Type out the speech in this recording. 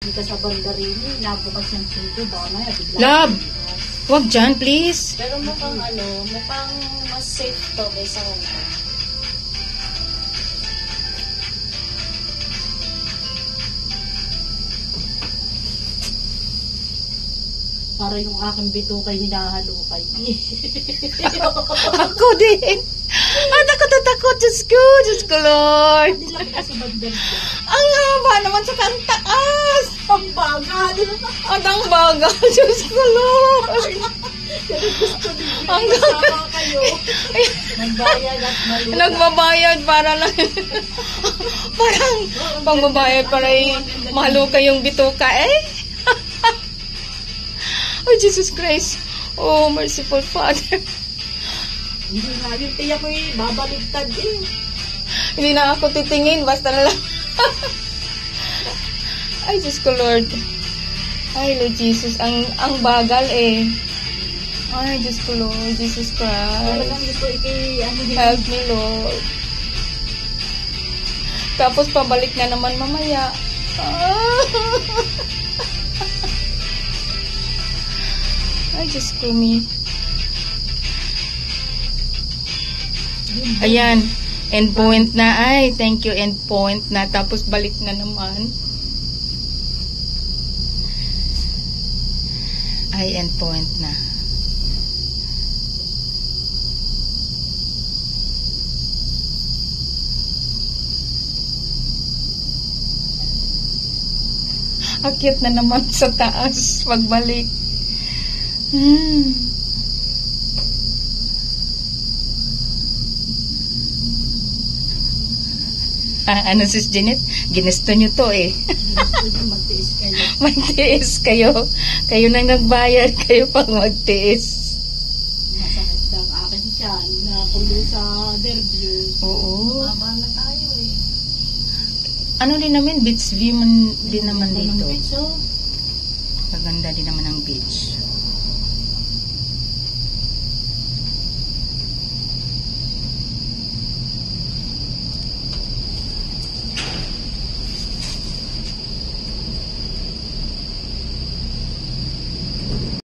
Hindi ka sa bandarini, nabukas ng pinto, baka maya bigla. Love! Wag dyan, please. Pero mukhang mukhang mas safe to kaysa Hong Kong. Para yung aking bitukay hinahalukay. Ako din. Takot. Diyos ko, Lord. Hindi lang kasi bandarini. Ang haba naman sa taas. Ang bagal! At ang bagal, Diyos ko, Lord. Gusto din Ang kasama kayo. Nagbayad at maluka. Nagbabayad para lang. Parang pangbabayad para maluka yung bituka eh. Oh, Jesus Christ. Oh, merciful Father. Hindi nga yung tiyak ko babaligtad eh. Hindi na ako titingin, basta na lang. Ay, Diyos ko, Lord. Ay, Lord Jesus, ang bagal eh. Ay, Diyos ko, Lord, Jesus Talagang Christ. gusto Help me, Lord. Tapos pabalik na naman mamaya. Ay, Diyos ko, me. Ayan, end point na. Ay, thank you, end point na. Tapos balik na naman. Ay, end point na. Akyat na naman sa taas pagbalik. Ano sis Janet? Ginusto nyo to eh. magtiis kayo. Magtiis kayo. Kayo nang nagbayad, kayo pang magtiis. Masakit lang akin siya. Nakulo sa Derview. Oo. Mababa na tayo eh. Ano din naman, beach view man din naman dito. So, Maganda din naman ang beach.